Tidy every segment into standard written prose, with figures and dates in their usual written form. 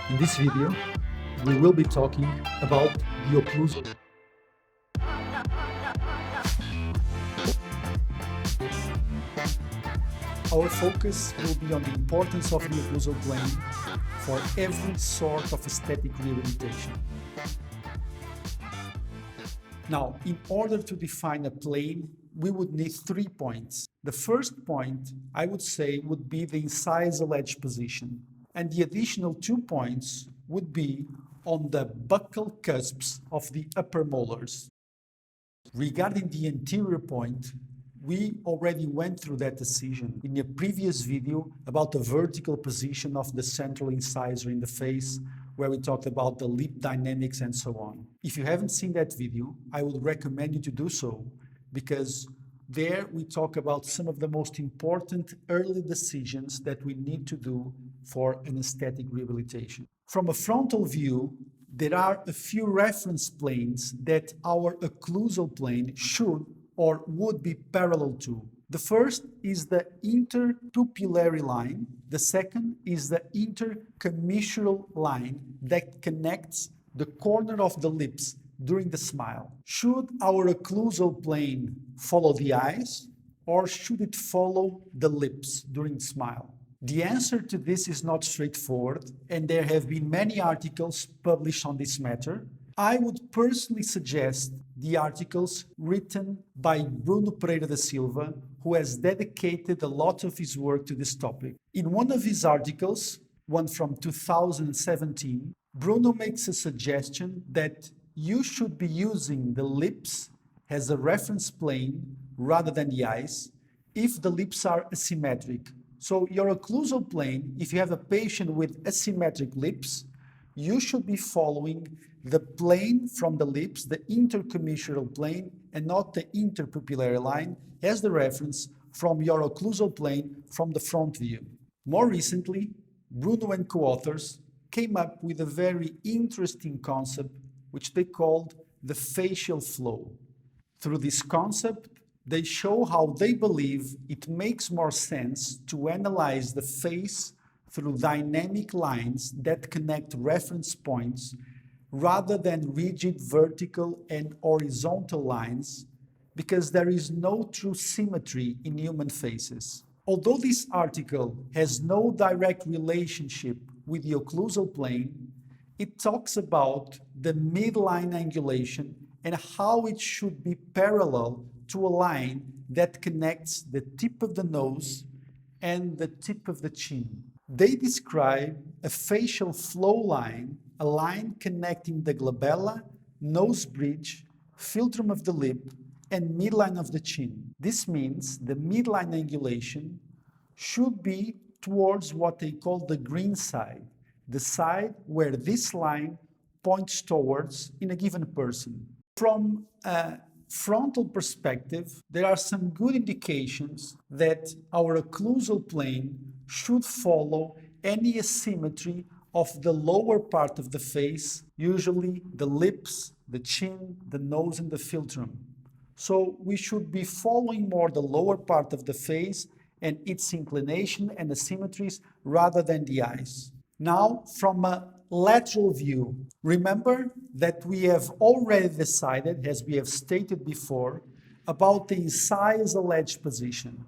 In this video, we will be talking about the occlusal. Our focus will be on the importance of the occlusal plane for every sort of aesthetic rehabilitation. Now, in order to define a plane, we would need 3 points. The first point, I would say, would be the incisal edge position, and the additional 2 points would be on the buccal cusps of the upper molars. Regarding the anterior point, we already went through that decision in a previous video about the vertical position of the central incisor in the face, where we talked about the lip dynamics and so on. If you haven't seen that video, I would recommend you to do so, because there we talk about some of the most important early decisions that we need to do for an aesthetic rehabilitation. From a frontal view, there are a few reference planes that our occlusal plane should or would be parallel to. The first is the interpupillary line. The second is the intercommissural line that connects the corner of the lips during the smile. Should our occlusal plane follow the eyes, or should it follow the lips during the smile? The answer to this is not straightforward, and there have been many articles published on this matter. I would personally suggest the articles written by Bruno Pereira da Silva, who has dedicated a lot of his work to this topic. In one of his articles, one from 2017, Bruno makes a suggestion that you should be using the lips as a reference plane rather than the eyes if the lips are asymmetric. So your occlusal plane, if you have a patient with asymmetric lips, you should be following the plane from the lips, the intercommissural plane, and not the interpupillary line as the reference from your occlusal plane from the front view. More recently, Bruno and co-authors came up with a very interesting concept which they called the facial flow. Through this concept, they show how they believe it makes more sense to analyze the face through dynamic lines that connect reference points rather than rigid vertical and horizontal lines, because there is no true symmetry in human faces. Although this article has no direct relationship with the occlusal plane, it talks about the midline angulation and how it should be parallel to a line that connects the tip of the nose and the tip of the chin. They describe a facial flow line, a line connecting the glabella, nose bridge, philtrum of the lip, and midline of the chin. This means the midline angulation should be towards what they call the green side, the side where this line points towards in a given person. From a frontal perspective, there are some good indications that our occlusal plane should follow any asymmetry of the lower part of the face, usually the lips, the chin, the nose, and the philtrum. So we should be following more the lower part of the face and its inclination and asymmetries rather than the eyes. Now, from a lateral view, remember that we have already decided, as we have stated before, about the incisal edge position.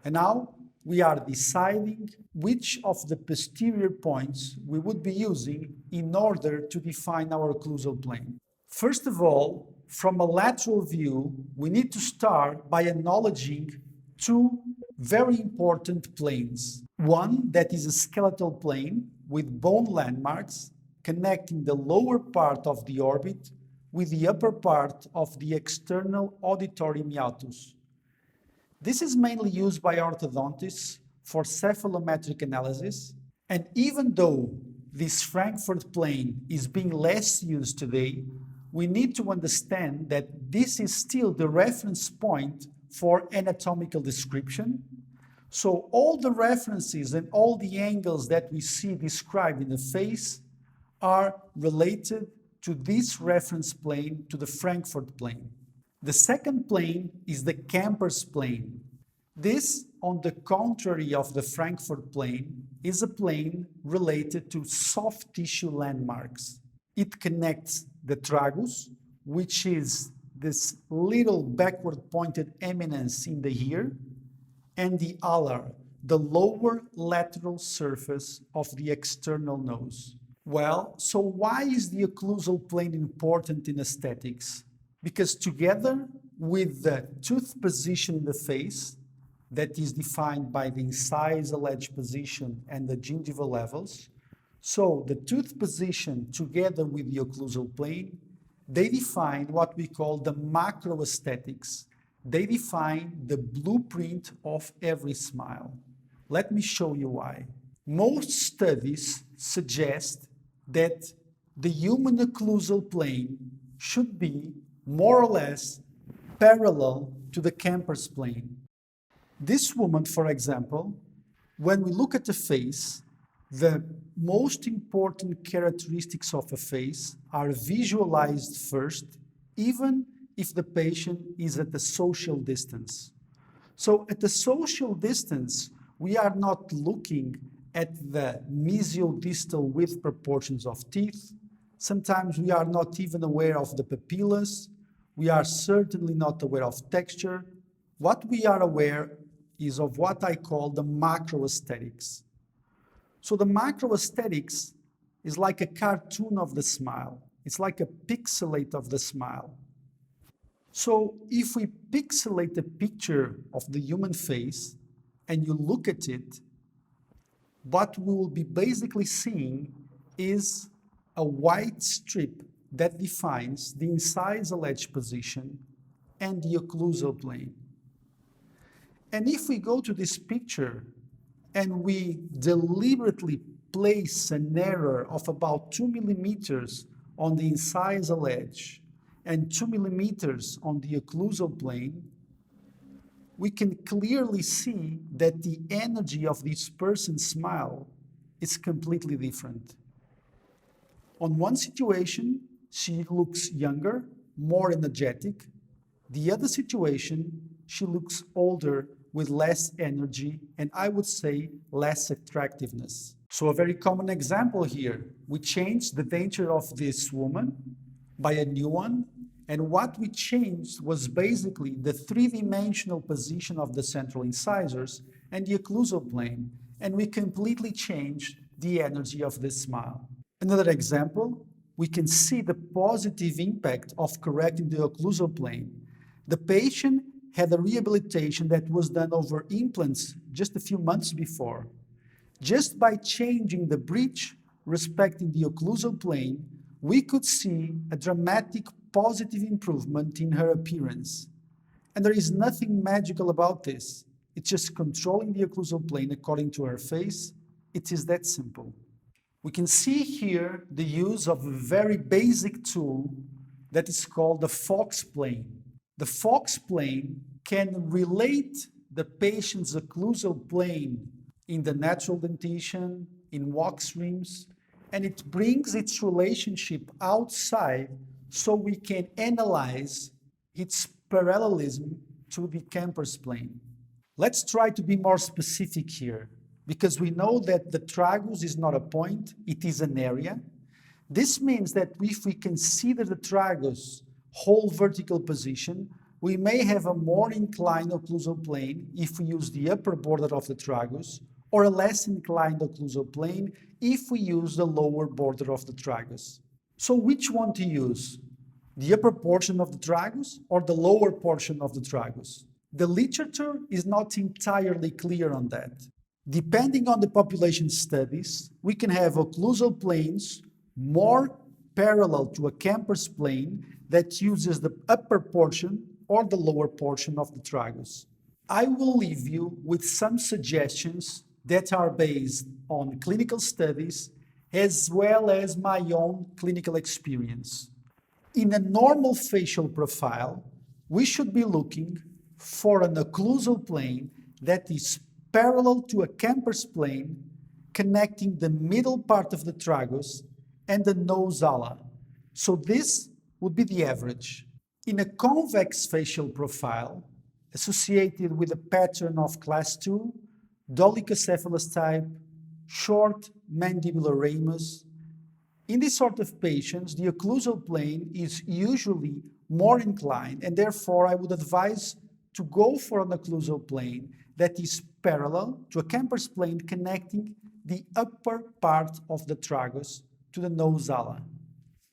And now we are deciding which of the posterior points we would be using in order to define our occlusal plane. First of all, from a lateral view, we need to start by acknowledging two very important planes. One that is a skeletal plane with bone landmarks connecting the lower part of the orbit with the upper part of the external auditory meatus. This is mainly used by orthodontists for cephalometric analysis, and even though this Frankfurt plane is being less used today, we need to understand that this is still the reference point for anatomical description. So all the references and all the angles that we see described in the face are related to this reference plane, to the Frankfurt plane. The second plane is the Camper's plane. This, on the contrary of the Frankfurt plane, is a plane related to soft tissue landmarks. It connects the tragus, which is this little backward pointed eminence in the ear, and the alar, the lower lateral surface of the external nose. Well, so why is the occlusal plane important in aesthetics? Because together with the tooth position in the face, that is defined by the incisal edge position and the gingival levels, so the tooth position together with the occlusal plane, they define what we call the macroaesthetics. They define the blueprint of every smile. Let me show you why. Most studies suggest that the human occlusal plane should be more or less parallel to the Kemper's plane. This woman, for example, when we look at the face, the most important characteristics of a face are visualized first, even if the patient is at a social distance. So at the social distance, we are not looking at the mesial-distal width proportions of teeth. Sometimes we are not even aware of the papillas. We are certainly not aware of texture. What we are aware is of what I call the macroaesthetics. So the macroaesthetics is like a cartoon of the smile. It's like a pixelate of the smile. So if we pixelate a picture of the human face and you look at it, what we will be basically seeing is a white strip that defines the incisal edge position and the occlusal plane. And if we go to this picture and we deliberately place an error of about 2 millimeters on the incisal edge and 2 millimeters on the occlusal plane, we can clearly see that the energy of this person's smile is completely different. On one situation, she looks younger, more energetic. The other situation, she looks older with less energy and I would say less attractiveness. So a very common example here, we changed the denture of this woman by a new one, and what we changed was basically the three-dimensional position of the central incisors and the occlusal plane, and we completely changed the energy of this smile. Another example, we can see the positive impact of correcting the occlusal plane. The patient had a rehabilitation that was done over implants just a few months before. Just by changing the bridge respecting the occlusal plane, we could see a dramatic positive improvement in her appearance. And there is nothing magical about this. It's just controlling the occlusal plane according to her face. It is that simple. We can see here the use of a very basic tool that is called the Fox plane. The Fox plane can relate the patient's occlusal plane in the natural dentition, in wax rims, and it brings its relationship outside so we can analyze its parallelism to the Kemper's plane. Let's try to be more specific here, because we know that the tragus is not a point, it is an area. This means that if we consider the tragus whole vertical position, we may have a more inclined occlusal plane if we use the upper border of the tragus, or a less inclined occlusal plane if we use the lower border of the tragus. So which one to use? The upper portion of the tragus or the lower portion of the tragus? The literature is not entirely clear on that. Depending on the population studies, we can have occlusal planes more parallel to a Kemper's plane that uses the upper portion or the lower portion of the tragus. I will leave you with some suggestions that are based on clinical studies as well as my own clinical experience. In a normal facial profile, we should be looking for an occlusal plane that is parallel to a Kemper's plane connecting the middle part of the tragus and the nose ala. So this would be the average. In a convex facial profile, associated with a pattern of class 2, dolichocephalus type, short mandibular ramus. In this sort of patients, the occlusal plane is usually more inclined, and therefore I would advise to go for an occlusal plane that is parallel to a Camper's plane connecting the upper part of the tragus to the nose ala.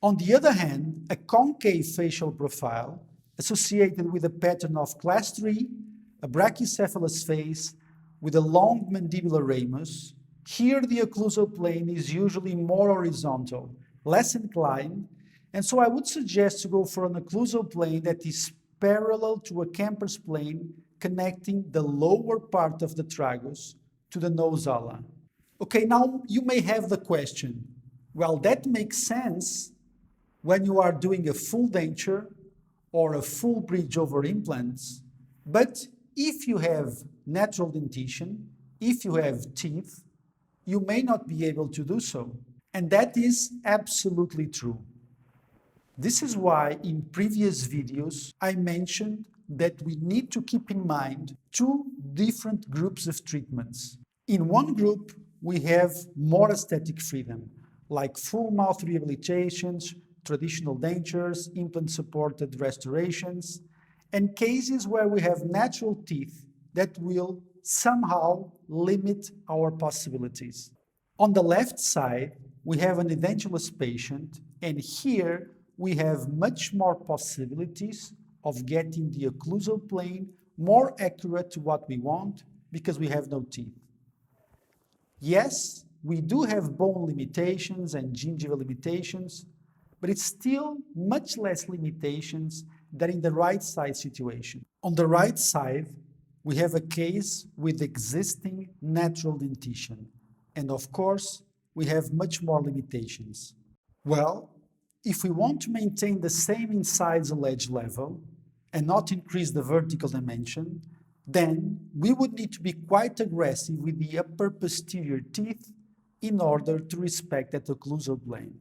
On the other hand, a concave facial profile associated with a pattern of class 3, a brachycephalous face with a long mandibular ramus. Here the occlusal plane is usually more horizontal, less inclined, and so I would suggest to go for an occlusal plane that is parallel to a Camper's plane connecting the lower part of the tragus to the nose ala. Okay, now you may have the question, well, that makes sense when you are doing a full denture or a full bridge over implants, but if you have natural dentition, if you have teeth, you may not be able to do so. And that is absolutely true. This is why in previous videos I mentioned that we need to keep in mind two different groups of treatments. In one group, we have more aesthetic freedom, like full mouth rehabilitations, traditional dentures, implant-supported restorations, and cases where we have natural teeth that will somehow limit our possibilities. On the left side, we have an edentulous patient, and here we have much more possibilities of getting the occlusal plane more accurate to what we want because we have no teeth. Yes, we do have bone limitations and gingival limitations, but it's still much less limitations than in the right side situation. On the right side, we have a case with existing natural dentition, and of course, we have much more limitations. Well, if we want to maintain the same incisal edge level and not increase the vertical dimension, then we would need to be quite aggressive with the upper posterior teeth in order to respect that occlusal plane.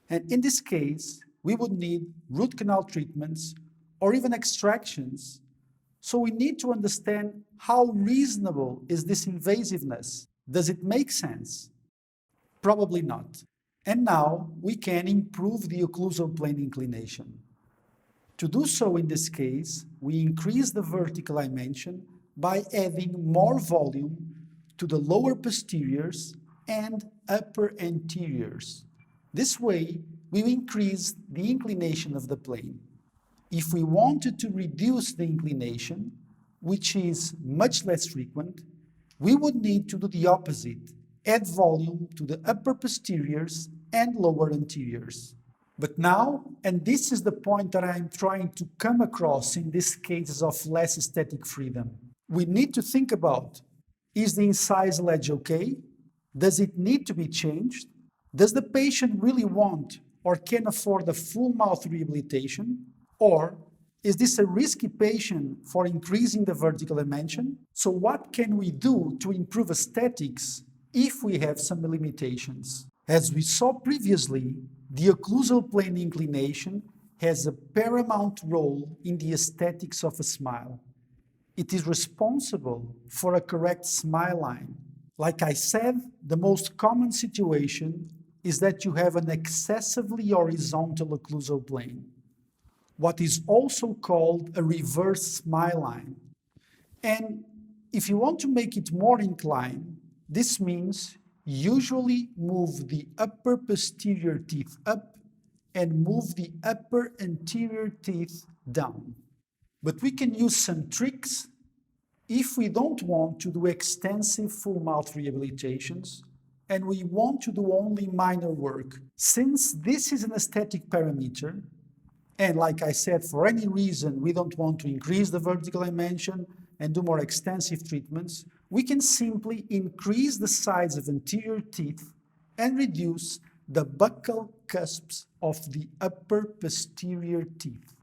And in this case, we would need root canal treatments or even extractions. So we need to understand how reasonable is this invasiveness. Does it make sense? Probably not. And now we can improve the occlusal plane inclination. To do so in this case, we increase the vertical dimension by adding more volume to the lower posteriors and upper anteriors. This way, we increase the inclination of the plane. If we wanted to reduce the inclination, which is much less frequent, we would need to do the opposite, add volume to the upper posteriors and lower anteriors. But now, and this is the point that I'm trying to come across in these cases of less aesthetic freedom, we need to think about, is the incisal edge okay? Does it need to be changed? Does the patient really want or can afford a full mouth rehabilitation? Or is this a risky patient for increasing the vertical dimension? So what can we do to improve aesthetics if we have some limitations? As we saw previously, the occlusal plane inclination has a paramount role in the aesthetics of a smile. It is responsible for a correct smile line. Like I said, the most common situation is that you have an excessively horizontal occlusal plane, what is also called a reverse smile line. And if you want to make it more inclined, this means usually move the upper posterior teeth up and move the upper anterior teeth down. But we can use some tricks if we don't want to do extensive full mouth rehabilitations and we want to do only minor work. Since this is an aesthetic parameter, and like I said, for any reason we don't want to increase the vertical dimension and do more extensive treatments, we can simply increase the size of anterior teeth and reduce the buccal cusps of the upper posterior teeth.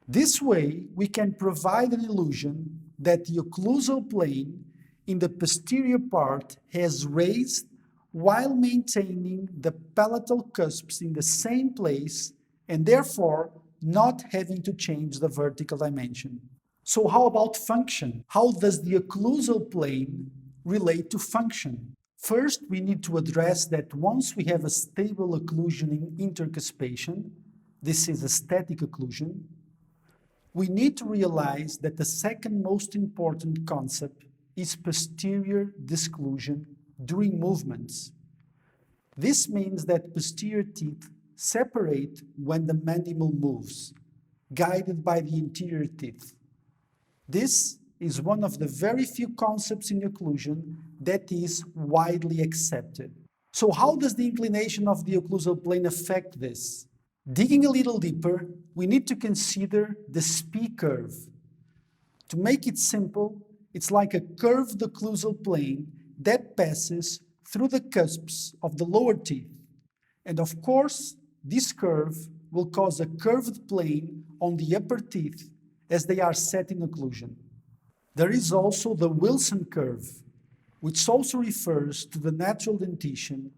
This way, we can provide an illusion that the occlusal plane in the posterior part has raised while maintaining the palatal cusps in the same place and therefore not having to change the vertical dimension. So how about function? How does the occlusal plane relate to function? First, we need to address that once we have a stable occlusion in intercuspation, this is aesthetic occlusion, we need to realize that the second most important concept is posterior disclusion during movements. This means that posterior teeth separate when the mandible moves, guided by the anterior teeth. This is one of the very few concepts in occlusion that is widely accepted. So how does the inclination of the occlusal plane affect this? Digging a little deeper, we need to consider the SPI curve. To make it simple, it's like a curved occlusal plane that passes through the cusps of the lower teeth. And of course, this curve will cause a curved plane on the upper teeth as they are set in occlusion. There is also the Wilson curve, which also refers to the natural dentition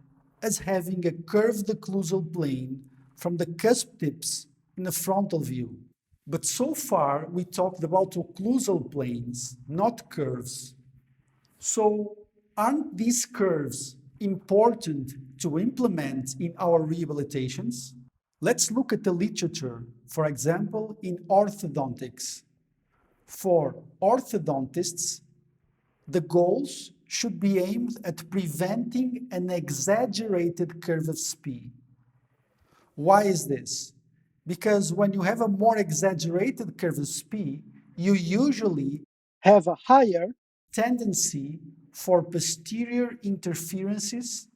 as having a curved occlusal plane from the cusp tips in a frontal view. But so far, we talked about occlusal planes, not curves. So, aren't these curves important to implement in our rehabilitations? Let's look at the literature, for example, in orthodontics. For orthodontists, the goals should be aimed at preventing an exaggerated curve of SPI. Why is this? Because when you have a more exaggerated curve of SPI, you usually have a higher tendency for posterior interferences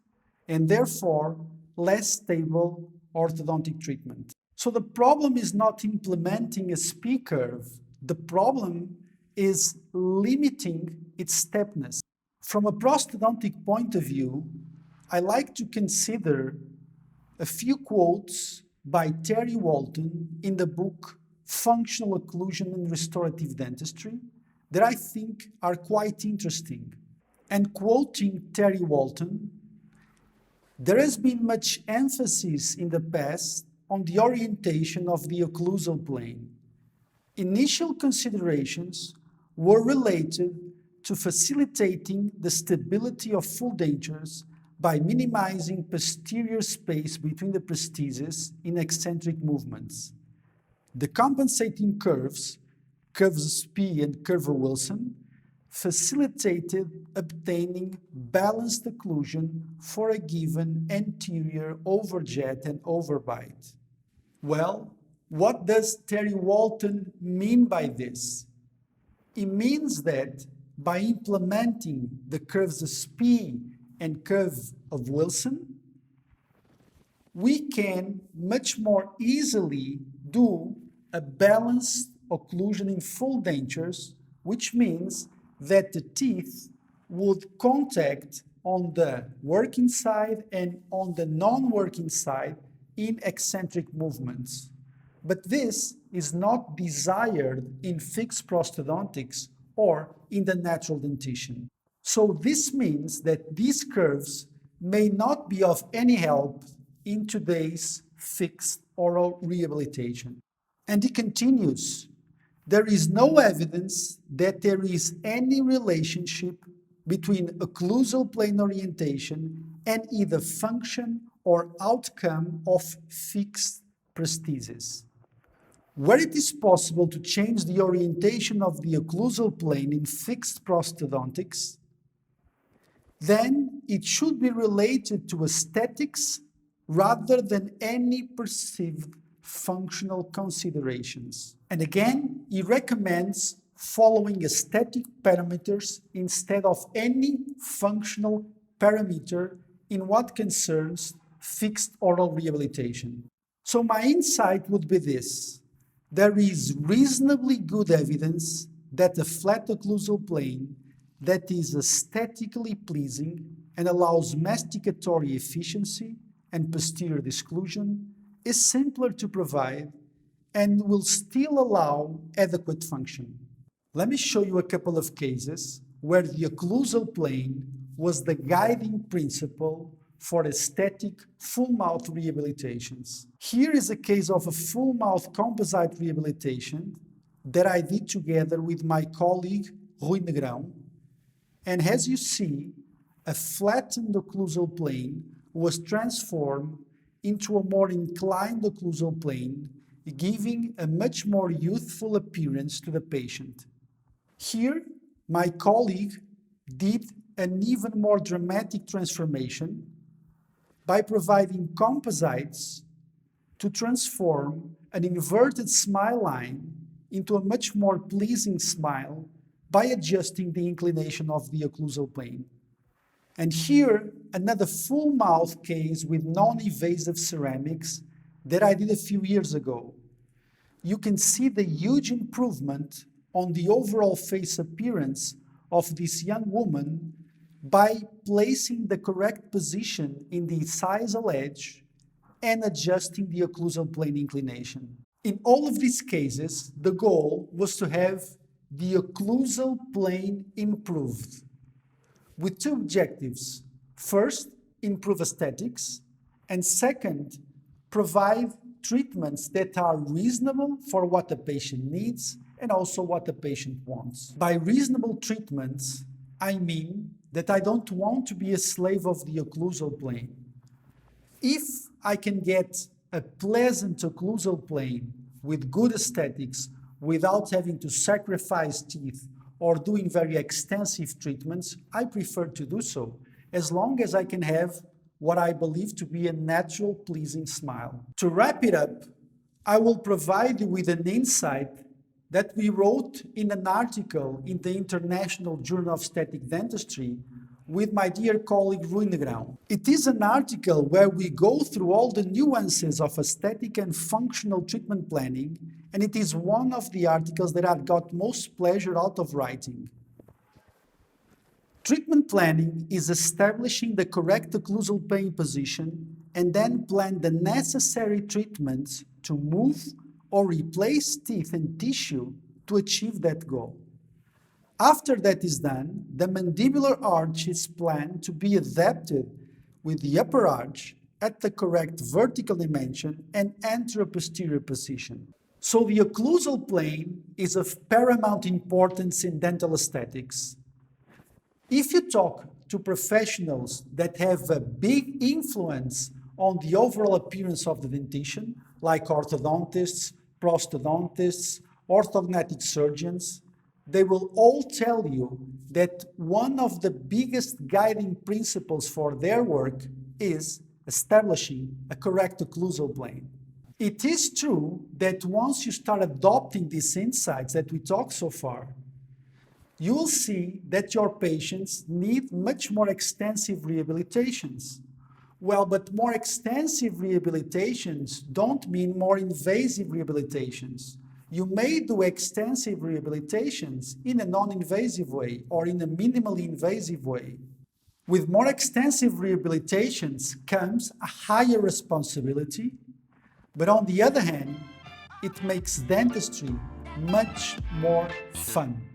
and therefore less stable orthodontic treatment. So the problem is not implementing a SPI curve. The problem is limiting its stepness. From a prosthodontic point of view, I like to consider a few quotes by Terry Walton in the book Functional Occlusion and Restorative Dentistry that I think are quite interesting. And quoting Terry Walton, there has been much emphasis in the past on the orientation of the occlusal plane. Initial considerations were related to facilitating the stability of full dentures by minimizing posterior space between the prostheses in eccentric movements. The compensating curves, curves SPI and curve Wilson, facilitated obtaining balanced occlusion for a given anterior overjet and overbite. Well, what does Terry Walton mean by this? It means that by implementing the curves of SPI and curve of Wilson, we can much more easily do a balanced occlusion in full dentures, which means that the teeth would contact on the working side and on the non-working side in eccentric movements. But this is not desired in fixed prosthodontics or in the natural dentition. So this means that these curves may not be of any help in today's fixed oral rehabilitation. And he continues, there is no evidence that there is any relationship between occlusal plane orientation and either function or outcome of fixed prosthesis. Where it is possible to change the orientation of the occlusal plane in fixed prosthodontics, then it should be related to aesthetics rather than any perceived functional considerations. And again, he recommends following aesthetic parameters instead of any functional parameter in what concerns fixed oral rehabilitation. So my insight would be this. There is reasonably good evidence that a flat occlusal plane that is aesthetically pleasing and allows masticatory efficiency and posterior disclusion is simpler to provide and will still allow adequate function. Let me show you a couple of cases where the occlusal plane was the guiding principle for aesthetic full mouth rehabilitations. Here is a case of a full mouth composite rehabilitation that I did together with my colleague Rui Negrão. And as you see, a flattened occlusal plane was transformed into a more inclined occlusal plane, giving a much more youthful appearance to the patient. Here, my colleague did an even more dramatic transformation by providing composites to transform an inverted smile line into a much more pleasing smile by adjusting the inclination of the occlusal plane. And here, another full mouth case with non-invasive ceramics that I did a few years ago. You can see the huge improvement on the overall face appearance of this young woman by placing the correct position in the incisal edge and adjusting the occlusal plane inclination. In all of these cases, the goal was to have the occlusal plane improved with two objectives. First, improve aesthetics, and second, provide treatments that are reasonable for what the patient needs and also what the patient wants. By reasonable treatments, I mean that I don't want to be a slave of the occlusal plane. If I can get a pleasant occlusal plane with good aesthetics without having to sacrifice teeth or doing very extensive treatments, I prefer to do so, as long as I can have what I believe to be a natural, pleasing smile. To wrap it up, I will provide you with an insight that we wrote in an article in the International Journal of Aesthetic Dentistry with my dear colleague Rui Negrão. It is an article where we go through all the nuances of aesthetic and functional treatment planning, and it is one of the articles that I've got most pleasure out of writing. Treatment planning is establishing the correct occlusal plane position and then plan the necessary treatments to move or replace teeth and tissue to achieve that goal. After that is done, the mandibular arch is planned to be adapted with the upper arch at the correct vertical dimension and anteroposterior position. So the occlusal plane is of paramount importance in dental aesthetics. If you talk to professionals that have a big influence on the overall appearance of the dentition, like orthodontists, prosthodontists, orthodontic surgeons, they will all tell you that one of the biggest guiding principles for their work is establishing a correct occlusal plane. It is true that once you start adopting these insights that we talked so far, you will see that your patients need much more extensive rehabilitations. Well, but more extensive rehabilitations don't mean more invasive rehabilitations. You may do extensive rehabilitations in a non-invasive way or in a minimally invasive way. With more extensive rehabilitations comes a higher responsibility, but on the other hand, it makes dentistry much more fun.